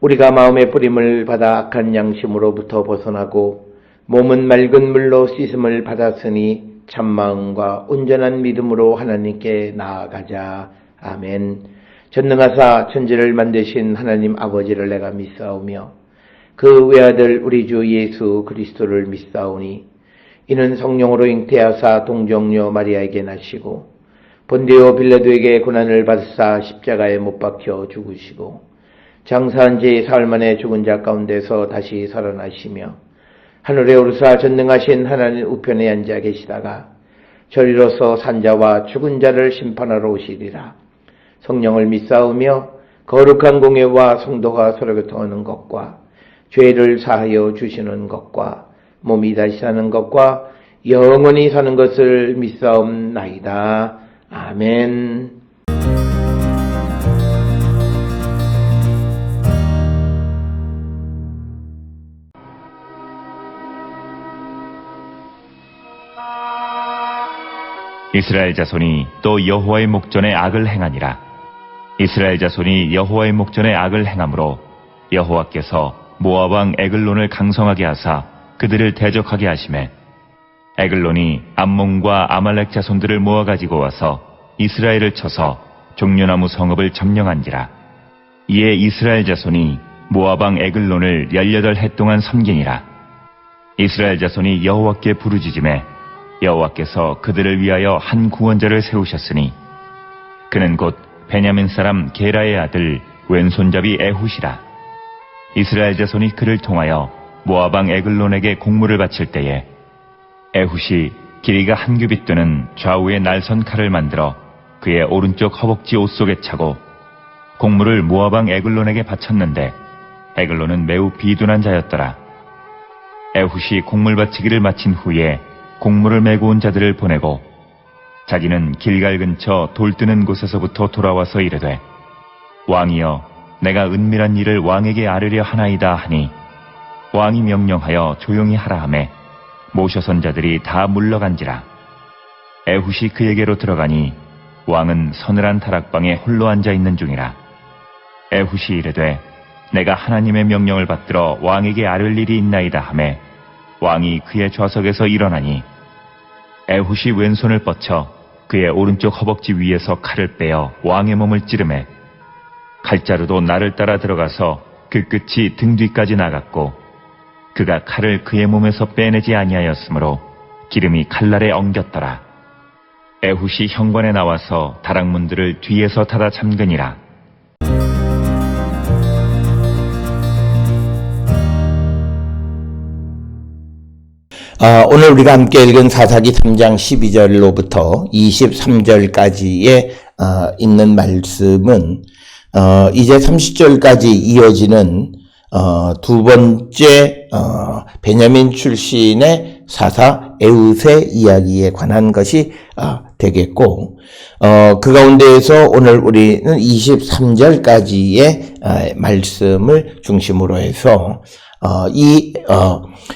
우리가 마음의 뿌림을 받아 악한 양심으로부터 벗어나고 몸은 맑은 물로 씻음을 받았으니 참마음과 온전한 믿음으로 하나님께 나아가자. 아멘. 전능하사 천지를 만드신 하나님 아버지를 내가 믿사오며 그 외아들 우리 주 예수 그리스도를 믿사오니 이는 성령으로 잉태하사 동정녀 마리아에게 나시고 본디오 빌라도에게 고난을 받으사 십자가에 못 박혀 죽으시고 장사한 지 사흘 만에 죽은 자 가운데서 다시 살아나시며 하늘에 오르사 전능하신 하나님 우편에 앉아 계시다가 저리로서 산자와 죽은 자를 심판하러 오시리라. 성령을 믿사오며 거룩한 공예와 성도가 서로 교통하는 것과 죄를 사하여 주시는 것과 몸이 다시 사는 것과 영원히 사는 것을 믿사옵나이다. 아멘. 이스라엘 자손이 또 여호와의 목전에 악을 행하니라. 이스라엘 자손이 여호와의 목전에 악을 행함으로 여호와께서 모압 왕 에글론을 강성하게 하사 그들을 대적하게 하시매 에글론이 암몬과 아말렉 자손들을 모아가지고 와서 이스라엘을 쳐서 종려나무 성읍을 점령한지라. 이에 이스라엘 자손이 모압 왕 에글론을 18해 동안 섬기니라. 이스라엘 자손이 여호와께 부르짖음에 여호와께서 그들을 위하여 한 구원자를 세우셨으니 그는 곧 베냐민 사람 게라의 아들 왼손잡이 에훗이라. 이스라엘 자손이 그를 통하여 모압 왕 에글론에게 공물을 바칠 때에 에훗이 길이가 한 규빗 되는 좌우의 날선 칼을 만들어 그의 오른쪽 허벅지 옷 속에 차고 공물을 모압 왕 에글론에게 바쳤는데 에글론은 매우 비둔한 자였더라. 에훗이 공물 바치기를 마친 후에 공물을 메고 온 자들을 보내고 자기는 길갈 근처 돌 뜨는 곳에서부터 돌아와서 이르되 왕이여 내가 은밀한 일을 왕에게 아뢰려 하나이다 하니 왕이 명령하여 조용히 하라 하매 모셔선 자들이 다 물러간지라. 에훗이 그에게로 들어가니 왕은 서늘한 다락방에 홀로 앉아 있는 중이라. 에훗이 이르되 내가 하나님의 명령을 받들어 왕에게 아뢰 일이 있나이다 하매 왕이 그의 좌석에서 일어나니 에훗이 왼손을 뻗쳐 그의 오른쪽 허벅지 위에서 칼을 빼어 왕의 몸을 찌르매 칼자루도 나를 따라 들어가서 그 끝이 등 뒤까지 나갔고 그가 칼을 그의 몸에서 빼내지 아니하였으므로 기름이 칼날에 엉겼더라. 에훗이 현관에 나와서 다락문들을 뒤에서 닫아 잠그니라. 오늘 우리가 함께 읽은 사사기 3장 12절로부터 23절까지에 있는 말씀은 이제 30절까지 이어지는 두 번째 베냐민 출신의 사사 에훗의 이야기에 관한 것이 되겠고 그 가운데에서 오늘 우리는 23절까지의 말씀을 중심으로 해서 이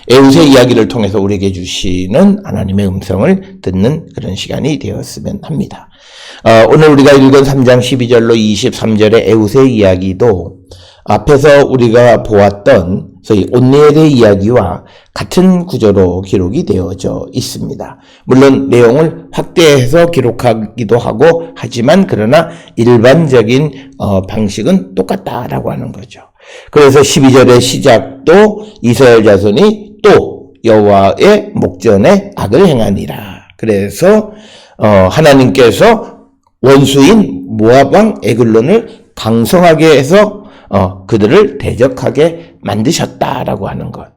에훗의 이야기를 통해서 우리에게 주시는 하나님의 음성을 듣는 그런 시간이 되었으면 합니다. 오늘 우리가 읽은 3장 12절로 23절의 에훗의 이야기도 앞에서 우리가 보았던 소위 온니엘의 이야기와 같은 구조로 기록이 되어져 있습니다. 물론 내용을 확대해서 기록하기도 하고 하지만 그러나 일반적인 방식은 똑같다라고 하는 거죠. 그래서 12절의 시작도 이스라엘 자손이 또 여호와의 목전에 악을 행하니라. 그래서 하나님께서 원수인 모압 왕 에글론을 강성하게 해서 그들을 대적하게 만드셨다라고 하는 것.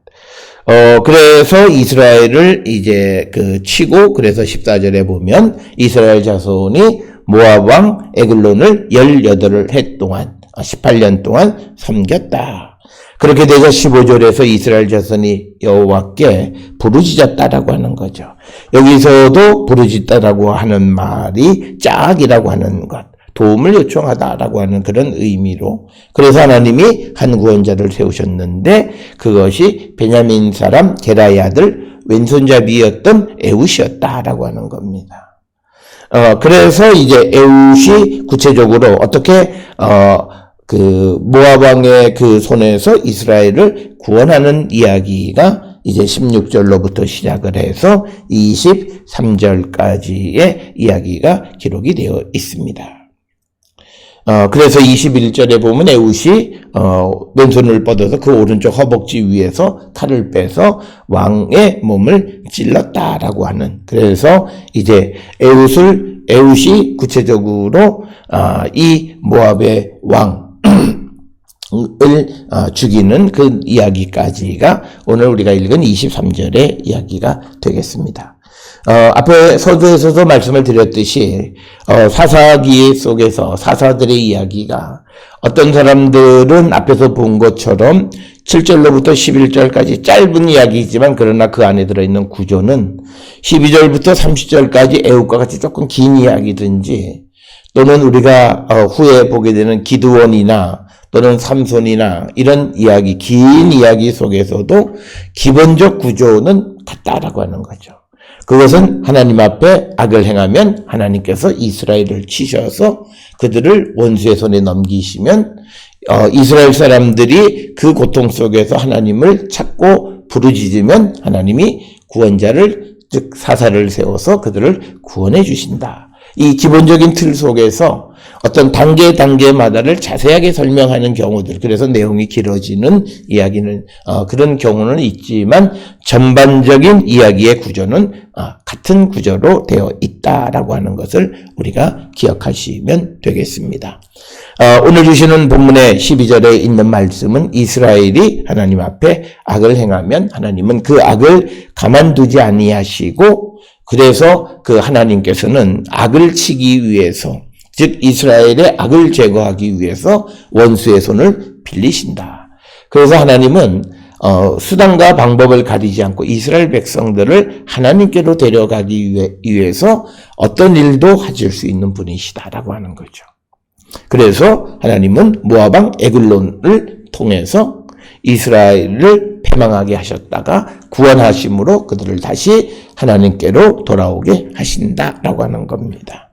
그래서 이스라엘을 이제 치고 그래서 14절에 보면 이스라엘 자손이 모압 왕 에글론을 18해 동안 18년 동안 섬겼다. 그렇게 돼서 15절에서 이스라엘 자손이 여호와께 부르짖었다라고 하는 거죠. 여기서도 부르짖다라고 하는 말이 짝이라고 하는 것, 도움을 요청하다라고 하는 그런 의미로, 그래서 하나님이 한 구원자를 세우셨는데 그것이 베냐민 사람 게라의 아들 왼손잡이였던 에훗이었다라고 하는 겁니다. 그래서 이제 에훗이 구체적으로 어떻게 그 모압 왕의 그 손에서 이스라엘을 구원하는 이야기가 이제 16절로부터 시작을 해서 23절까지의 이야기가 기록이 되어 있습니다. 그래서 21절에 보면 에훗이 왼손을 뻗어서 그 오른쪽 허벅지 위에서 칼을 빼서 왕의 몸을 찔렀다라고 하는, 그래서 이제 에훗이 구체적으로 이 모압의 왕을 죽이는 그 이야기까지가 오늘 우리가 읽은 23절의 이야기가 되겠습니다. 앞에 서두에서도 말씀을 드렸듯이 사사기 속에서 사사들의 이야기가 어떤 사람들은 앞에서 본 것처럼 7절로부터 11절까지 짧은 이야기이지만 그러나 그 안에 들어있는 구조는 12절부터 30절까지 애굽과 같이 조금 긴 이야기든지, 또는 우리가 후에 보게 되는 기드온이나 또는 삼손이나 이런 이야기, 긴 이야기 속에서도 기본적 구조는 같다라고 하는 거죠. 그것은 하나님 앞에 악을 행하면 하나님께서 이스라엘을 치셔서 그들을 원수의 손에 넘기시면 이스라엘 사람들이 그 고통 속에서 하나님을 찾고 부르짖으면 하나님이 구원자를, 즉 사사를 세워서 그들을 구원해 주신다. 이 기본적인 틀 속에서 어떤 단계마다를 자세하게 설명하는 경우들, 그래서 내용이 길어지는 이야기는 그런 경우는 있지만 전반적인 이야기의 구조는 같은 구조로 되어 있다라고 하는 것을 우리가 기억하시면 되겠습니다. 오늘 주시는 본문의 12절에 있는 말씀은 이스라엘이 하나님 앞에 악을 행하면 하나님은 그 악을 가만두지 아니하시고, 그래서 그 하나님께서는 악을 치기 위해서, 즉 이스라엘의 악을 제거하기 위해서 원수의 손을 빌리신다. 그래서 하나님은 수단과 방법을 가리지 않고 이스라엘 백성들을 하나님께로 데려가기 위해서 어떤 일도 하실 수 있는 분이시다라고 하는 거죠. 그래서 하나님은 모압 왕 에글론을 통해서 이스라엘을 패망하게 하셨다가 구원하심으로 그들을 다시 하나님께로 돌아오게 하신다라고 하는 겁니다.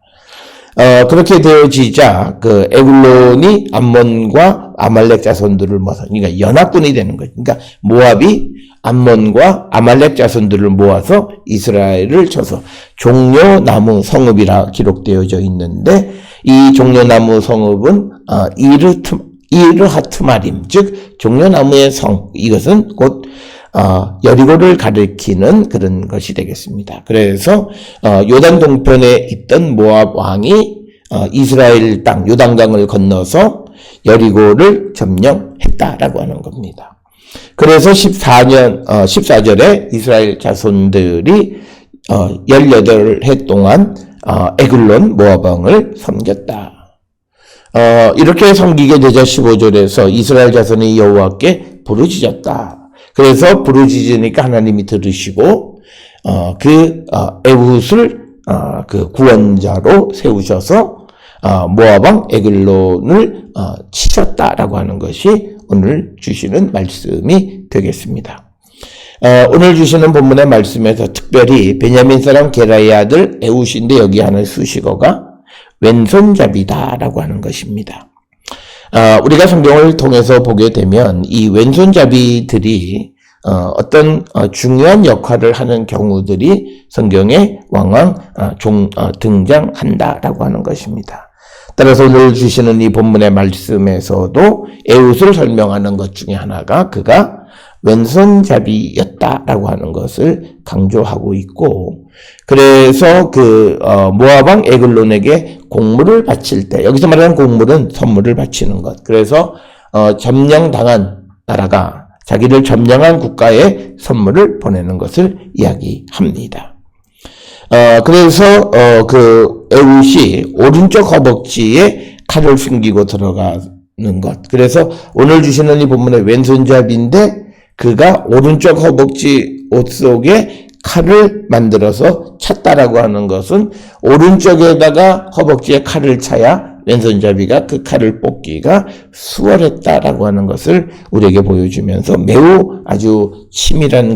그렇게 되어지자 그 에글론이 암몬과 아말렉 자손들을 모아서, 그러니까 연합군이 되는 거죠. 그러니까 모압이 암몬과 아말렉 자손들을 모아서 이스라엘을 쳐서 종려나무 성읍이라 기록되어져 있는데, 이 종려나무 성읍은 이르하트마림, 즉 종려나무의 성, 이것은 곧 여리고를 가리키는 그런 것이 되겠습니다. 그래서 요단 동편에 있던 모압 왕이 이스라엘 땅 요단강을 건너서 여리고를 점령했다라고 하는 겁니다. 그래서 14절에 이스라엘 자손들이 18해 동안 에글론 모압 왕을 섬겼다. 이렇게 섬기게 되자 15절에서 이스라엘 자손이 여호와께 부르짖었다. 그래서 부르짖으니까 하나님이 들으시고 에훗을 그 구원자로 세우셔서 모압 왕 에글론을 치셨다라고 하는 것이 오늘 주시는 말씀이 되겠습니다. 오늘 주시는 본문의 말씀에서 특별히 베냐민 사람 게라의 아들 에훗인데 여기 하는 수식어가 왼손잡이다라고 하는 것입니다. 우리가 성경을 통해서 보게 되면 이 왼손잡이들이 어떤 중요한 역할을 하는 경우들이 성경에 왕왕 등장한다라고 하는 것입니다. 따라서 오늘 주시는 이 본문의 말씀에서도 에훗을 설명하는 것 중에 하나가 그가 왼손잡이였다라고 하는 것을 강조하고 있고, 그래서 모압 왕 에글론에게 공물을 바칠 때, 여기서 말하는 공물은 선물을 바치는 것, 그래서 점령당한 나라가 자기를 점령한 국가에 선물을 보내는 것을 이야기합니다. 그래서 에훗이 오른쪽 허벅지에 칼을 숨기고 들어가는 것, 그래서 오늘 주시는 이 본문의 왼손잡이인데 그가 오른쪽 허벅지 옷 속에 칼을 만들어서 찼다라고 하는 것은 오른쪽에다가 허벅지에 칼을 차야 왼손잡이가 그 칼을 뽑기가 수월했다라고 하는 것을 우리에게 보여주면서 매우 아주 치밀한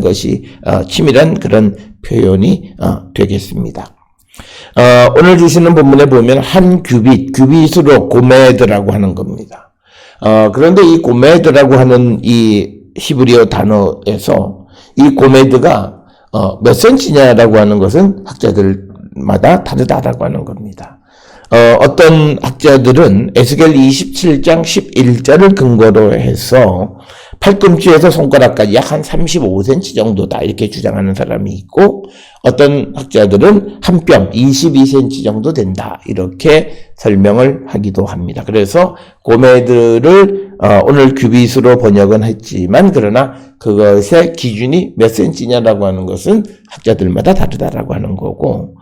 그런 표현이 되겠습니다. 오늘 주시는 본문에 보면 한 규빗으로 고메드라고 하는 겁니다. 그런데 이 고메드라고 하는 이 히브리어 단어에서 이 고메드가 몇 센치냐라고 하는 것은 학자들마다 다르다라고 하는 겁니다. 어떤 학자들은 에스겔 27장 11절을 근거로 해서 팔꿈치에서 손가락까지 약 한 35cm 정도다 이렇게 주장하는 사람이 있고, 어떤 학자들은 한 뼘 22cm 정도 된다 이렇게 설명을 하기도 합니다. 그래서 고메드를 오늘 규빗으로 번역은 했지만, 그러나 그것의 기준이 몇 센치냐라고 하는 것은 학자들마다 다르다라고 하는 거고,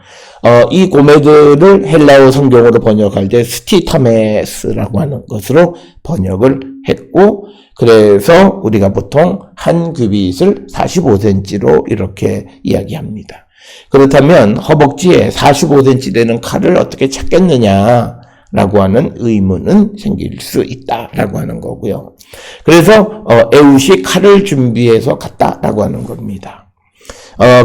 이 고메드를 헬라어 성경으로 번역할 때 스티타메스라고 하는 것으로 번역을 했고, 그래서 우리가 보통 한 규빗을 45cm로 이렇게 이야기합니다. 그렇다면 허벅지에 45cm 되는 칼을 어떻게 찾겠느냐라고 하는 의문은 생길 수 있다라고 하는 거고요. 그래서 에훗이 칼을 준비해서 갔다라고 하는 겁니다.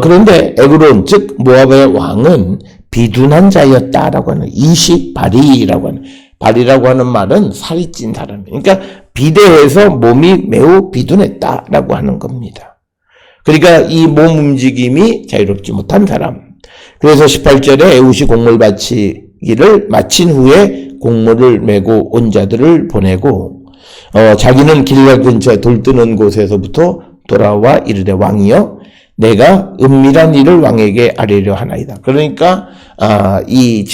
그런데 에글론, 즉 모압의 왕은 비둔한 자였다라고 하는, 이시바리라고 하는, 바리라고 하는 말은 살이 찐 사람, 그러니까 비대해서 몸이 매우 비둔했다라고 하는 겁니다. 그러니까 이 몸 움직임이 자유롭지 못한 사람. 그래서 18절에 에훗이 곡물 바치기를 마친 후에 곡물을 메고 온 자들을 보내고, 자기는 길갈 근처 돌 뜨는 곳에서부터 돌아와 이르되, 왕이여 내가 은밀한 일을 왕에게 아뢰려 하나이다. 그러니까 이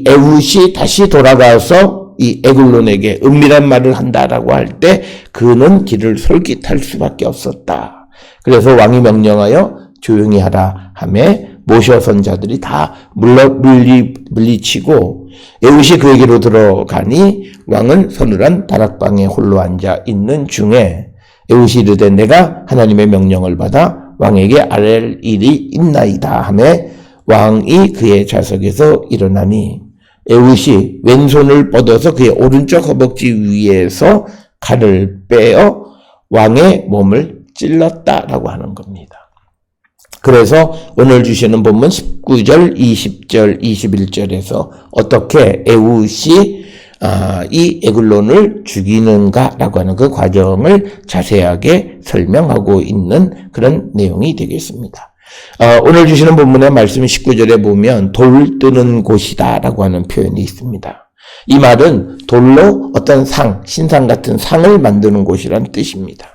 에훗이 다시 돌아가서 이 에글론에게 은밀한 말을 한다라고 할 때 그는 길을 솔깃할 수밖에 없었다. 그래서 왕이 명령하여 조용히 하라 하매 모셔선 자들이 다 물리치고 에훗이 그에게로 들어가니 왕은 서늘한 다락방에 홀로 앉아 있는 중에 에훗이 이르되, 내가 하나님의 명령을 받아 왕에게 아랠 일이 있나이다 하매 왕이 그의 좌석에서 일어나니 에훗이 왼손을 뻗어서 그의 오른쪽 허벅지 위에서 칼을 빼어 왕의 몸을 찔렀다라고 하는 겁니다. 그래서 오늘 주시는 본문 19절, 20절, 21절에서 어떻게 에훗이 이 에글론을 죽이는가라고 하는 그 과정을 자세하게 설명하고 있는 그런 내용이 되겠습니다. 오늘 주시는 본문의 말씀 19절에 보면 돌 뜨는 곳이다 라고 하는 표현이 있습니다. 이 말은 돌로 어떤 상, 신상 같은 상을 만드는 곳이란 뜻입니다.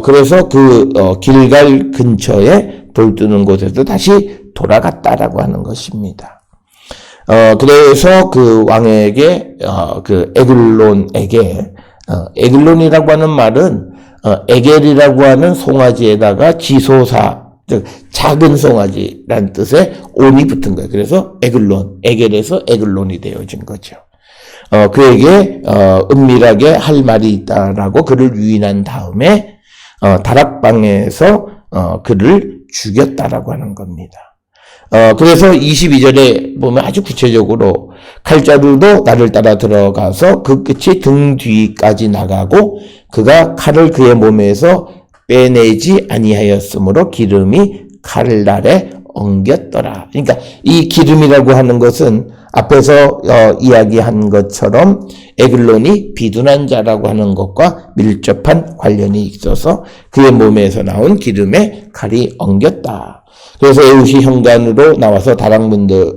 그래서 길갈 근처에 돌 뜨는 곳에서 다시 돌아갔다라고 하는 것입니다. 그래서 그 왕에게, 그 에글론에게, 에글론이라고 하는 말은 에겔이라고 하는 송아지에다가 지소사, 즉 작은 송아지라는 뜻의 온이 붙은 거예요. 그래서 에글론, 에겔에서 에글론이 되어진 거죠. 그에게 은밀하게 할 말이 있다라고 그를 유인한 다음에 다락방에서 그를 죽였다라고 하는 겁니다. 그래서 22절에 보면 아주 구체적으로 칼자루도 나를 따라 들어가서 그 끝이 등 뒤까지 나가고 그가 칼을 그의 몸에서 빼내지 아니하였으므로 기름이 칼날에 엉겼더라. 그러니까 이 기름이라고 하는 것은 앞에서 이야기한 것처럼 에글론이 비둔한 자라고 하는 것과 밀접한 관련이 있어서 그의 몸에서 나온 기름에 칼이 엉겼다. 그래서 에훗이 현관으로 나와서 다락문들을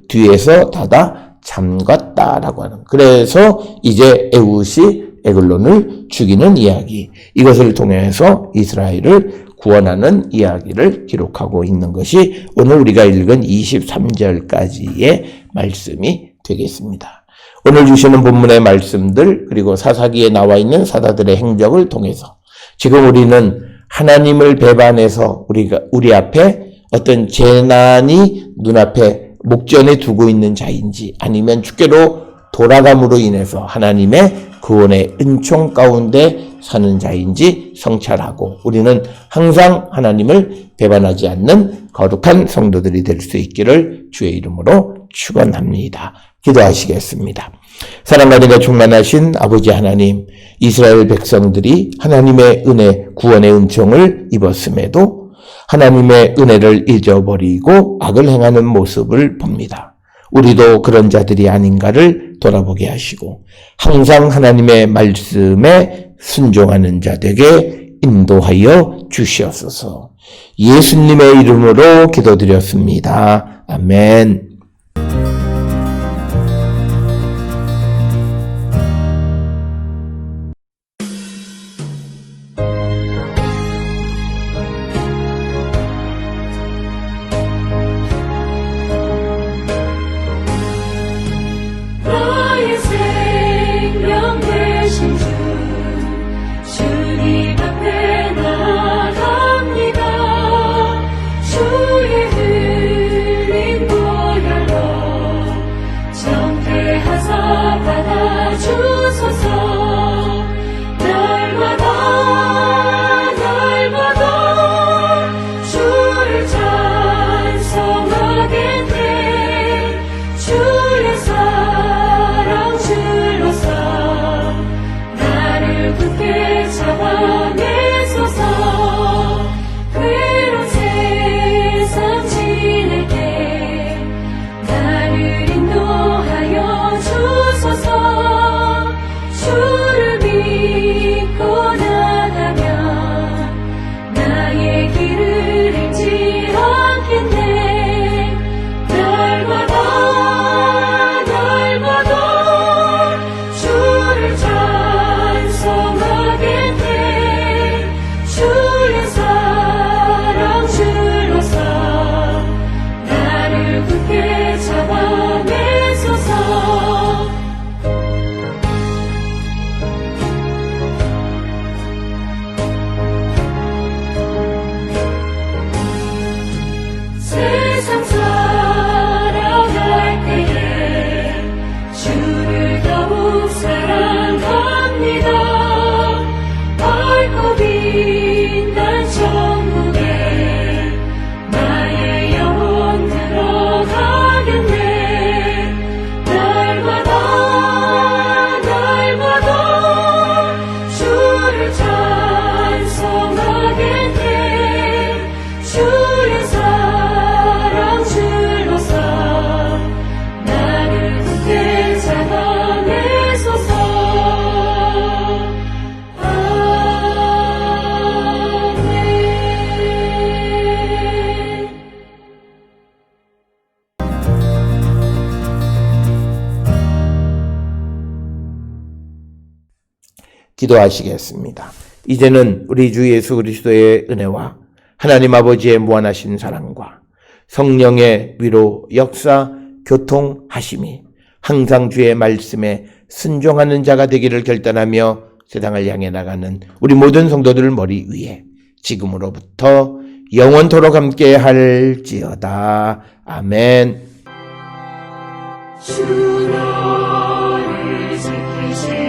뒤에서 닫아 잠갔다라고 하는. 그래서 이제 에훗이 에글론을 죽이는 이야기, 이것을 통해서 이스라엘을 구원하는 이야기를 기록하고 있는 것이 오늘 우리가 읽은 23절까지의 말씀이 되겠습니다. 오늘 주시는 본문의 말씀들, 그리고 사사기에 나와 있는 사사들의 행적을 통해서 지금 우리는 하나님을 배반해서 우리 앞에 어떤 재난이 눈앞에 목전에 두고 있는 자인지, 아니면 주께로 돌아감으로 인해서 하나님의 구원의 은총 가운데 사는 자인지 성찰하고, 우리는 항상 하나님을 배반하지 않는 거룩한 성도들이 될 수 있기를 주의 이름으로 축원합니다. 기도하시겠습니다. 사랑과 은혜가 충만하신 아버지 하나님, 이스라엘 백성들이 하나님의 은혜, 구원의 은총을 입었음에도 하나님의 은혜를 잊어버리고 악을 행하는 모습을 봅니다. 우리도 그런 자들이 아닌가를 돌아보게 하시고 항상 하나님의 말씀에 순종하는 자 되게 인도하여 주시옵소서. 예수님의 이름으로 기도드렸습니다. 아멘. 나의 생명 되신 주 주님 앞에 나아갑니다. 주의 흘린 보혈로 정죄하사 받아주소서. 날마다 주를 찬송하겠네. 주의 사랑 줄로서 나를 굳게 잡아내소서. 괴로운 세상 지낼 때 나를 인도하여 주소서. 주를 믿고 나가면 나의 길을 잃지 않겠네. 날마다 주를 찬송하겠네. 주의 사랑 줄로서 나를 굳게 잡아내소서. 세상 살아갈 때에 주를 더욱 사랑합니다. 밝고 빛난 천국에 나의 영혼 들어가겠네. 날마다 주를 찬송하겠네. 주의 사랑 줄로서 나를 굳게 잡아내소서. 아멘. 기도하시겠습니다. 이제는 우리 주 예수 그리스도의 은혜와 하나님 아버지의 무한하신 사랑과 성령의 위로 역사 교통하심이 항상 주의 말씀에 순종하는 자가 되기를 결단하며 세상을 향해 나가는 우리 모든 성도들 머리 위에 지금으로부터 영원토록 함께 할지어다. 아멘. 주 너를 지키시